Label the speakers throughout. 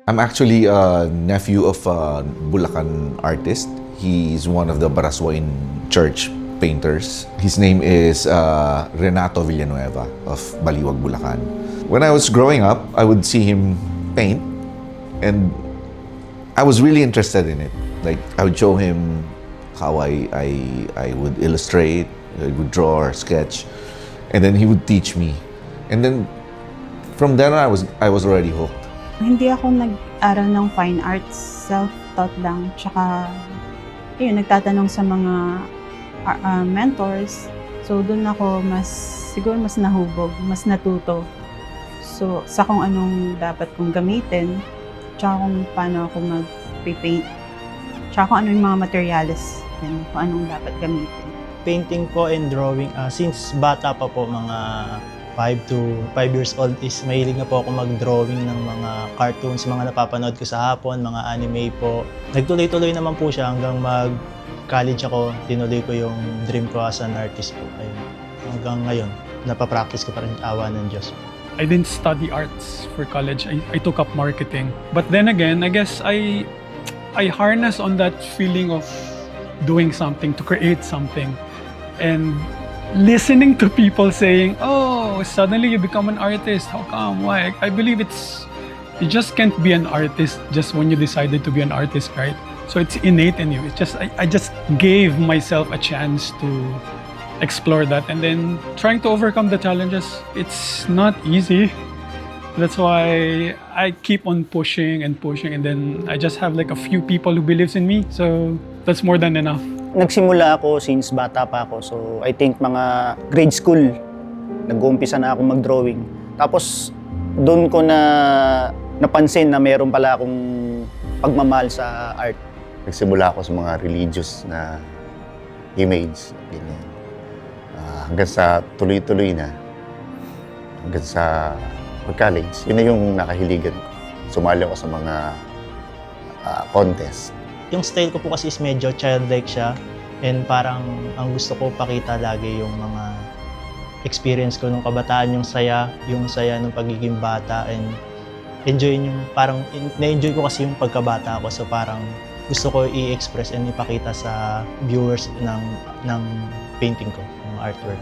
Speaker 1: I'm actually a nephew of a Bulacan artist. He's one of the Baraswain Church painters. His name is Renato Villanueva of Baliwag, Bulacan. When I was growing up, I would see him paint, and I was really interested in it. Like, I would show him how I would illustrate, I would draw or sketch, and then he would teach me. And then from then on, I was already hooked.
Speaker 2: Hindi ako nag-aral ng fine arts, self-taught lang. Tsaka, yun, nagtatanong sa mga mentors. So, doon ako siguro mas nahubog, mas natuto. So, sa kung anong dapat kong gamitin, tsaka kung paano ako mag-paint, tsaka kung ano yung mga materials, yun, kung anong dapat gamitin.
Speaker 3: Painting po and drawing, since bata pa po, mga 5 years old is mahilig na po ako mag-drawing ng mga cartoons, mga napapanood ko sa hapon, mga anime po. Nagtuloy-tuloy naman po siya hanggang mag-college ako, tinuloy ko yung dream ko as an artist po. Ayun. Hanggang ngayon, napapractice ko pa rin awa ng Diyos.
Speaker 4: I didn't study arts for college. I took up marketing. But then again, I guess I harness on that feeling of doing something, to create something. And listening to people saying, oh, suddenly you become an artist. How come? Why? I believe you just can't be an artist just when you decided to be an artist, right? So it's innate in you. It's just, I just gave myself a chance to explore that, and then trying to overcome the challenges. It's not easy. That's why I keep on pushing and pushing, and then I just have like a few people who believes in me. So that's more than enough.
Speaker 5: Nagsimula ako since bata pa ako. So I think mga grade school, nag-uumpisa na ako mag-drawing. Tapos doon ko napansin na meron pala akong pagmamahal sa art.
Speaker 6: Nagsimula ako sa mga religious na image, ganyan. Hanggang sa tuloy-tuloy na, hanggang sa college, yun na yung nakahiligan ko. Sumali ako sa mga contest.
Speaker 3: Yung style ko po kasi is medyo childlike siya, and parang ang gusto ko pakita lagi yung mga experience ko nung kabataan, yung saya nung pagiging bata, and na-enjoy ko kasi yung pagkabata ko, so parang gusto ko i-express and ipakita sa viewers ng painting ko, ng artwork.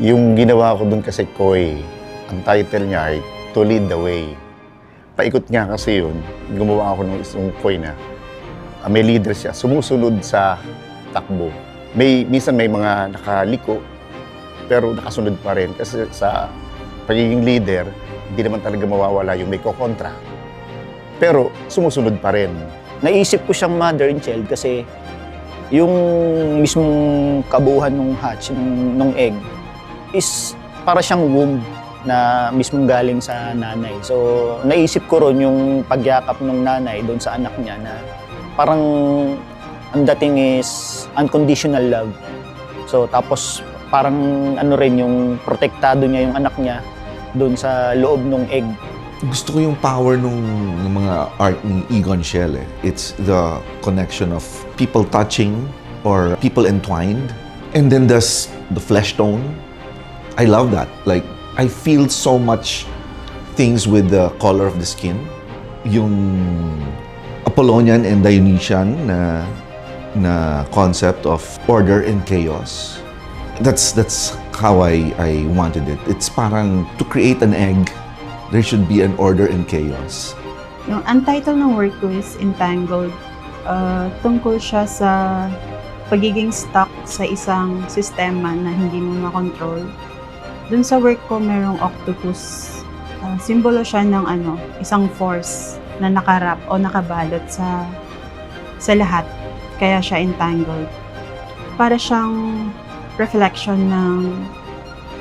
Speaker 6: Yung ginawa ko dun kasi Koy, ang title niya ay To Lead the Way. Paikot nga kasi yun, gumawa ako ng isang Koy na may leader siya, sumusunod sa takbo. Minsan may mga nakaliko, pero nakasunod pa rin. Kasi sa pagiging leader, hindi naman talaga mawawala yung may kokontra. Pero sumusunod pa rin.
Speaker 5: Naisip ko siyang mother and child kasi yung mismong kabuuan ng hatch, ng egg, is para siyang womb na mismong galing sa nanay. So naisip ko ron yung pagyakap ng nanay doon sa anak niya na parang ang dating is unconditional love. So tapos parang ano rin yung protektado niya yung anak niya doon sa loob ng egg.
Speaker 1: Gusto ko yung power ng mga art ni Egon Schiele. It's the connection of people touching or people entwined. And then there's the flesh tone. I love that. Like, I feel so much things with the color of the skin. Yung Apollonian and Dionysian na concept of order and chaos. That's how I wanted it. It's parang to create an egg, there should be an order and chaos.
Speaker 2: Ang title ng work ko is Entangled. Tungkol siya sa pagiging stuck sa isang sistema na hindi mo makontrol. Dun sa work ko, merong octopus. Simbolo siya ng isang force na nakarap o nakabalot sa lahat. Kaya siya entangled. Para siyang reflection ng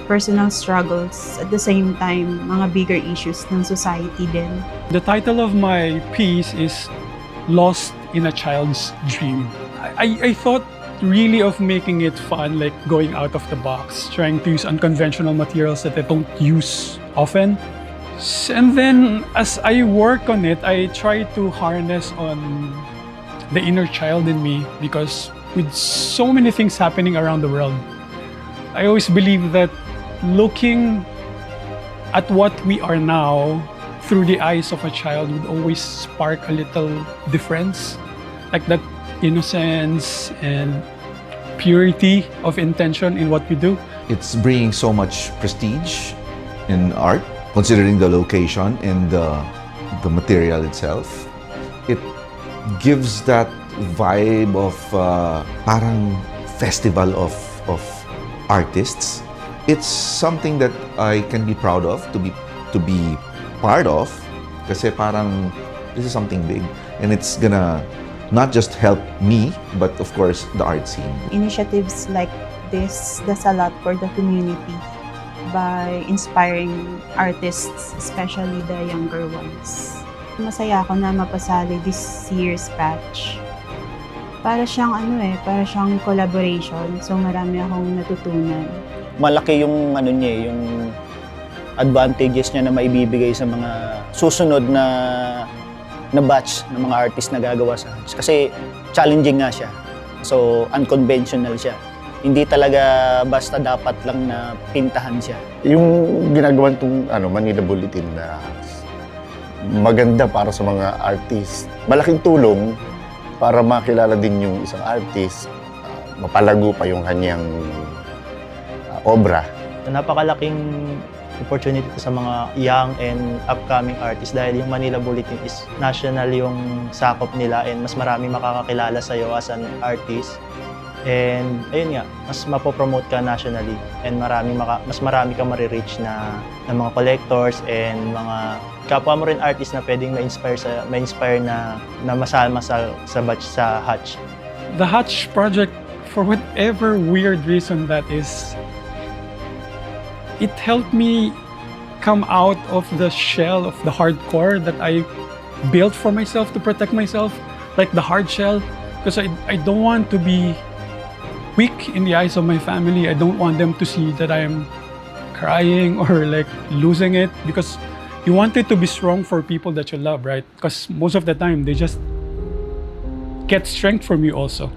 Speaker 2: personal struggles, at the same time, mga bigger issues ng society din.
Speaker 4: The title of my piece is Lost in a Child's Dream. I thought really of making it fun, like going out of the box, trying to use unconventional materials that I don't use often. And then as I work on it, I try to harness on the inner child in me, because with so many things happening around the world, I always believe that looking at what we are now through the eyes of a child would always spark a little difference, like that innocence and purity of intention in what we do.
Speaker 1: It's bringing so much prestige in art, considering the location and the material itself. It gives that vibe of parang festival of artists. It's something that I can be proud of to be part of, kasi parang this is something big and it's gonna not just help me but of course the art scene.
Speaker 2: Initiatives like this does a lot for the community by inspiring artists, especially the younger ones. Masaya ako na mapasali this year's batch. Para siyang para siyang collaboration. So marami akong natutunan.
Speaker 5: Malaki yung yung advantages niya na maibibigay sa mga susunod na batch ng mga artist na gagawa sa Hatch. Kasi challenging nga siya. So unconventional siya. Hindi talaga basta dapat lang na pintahan siya.
Speaker 6: Yung ginagawa itong Manila Bulletin na maganda para sa mga artist. Malaking tulong para makilala din yung isang artist, mapalago pa yung kanyang obra.
Speaker 3: Napakalaking opportunity sa mga young and upcoming artists dahil yung Manila Bulletin is national yung sakop nila and mas marami makakakilala sa'yo as an artist. And ayun nga, mas mapopromote ka nationally and mas marami kang marireach na mga collectors and mga kapwa mo rin artist na pwedeng ma-inspire na masama sa batch sa Hatch.
Speaker 4: The Hatch project, for whatever weird reason that is, it helped me come out of the shell of the hardcore that I built for myself to protect myself, like the hard shell, because I don't want to be weak in the eyes of my family. I don't want them to see that I'm crying or like losing it, because you want it to be strong for people that you love, right? Because most of the time they just get strength from you also.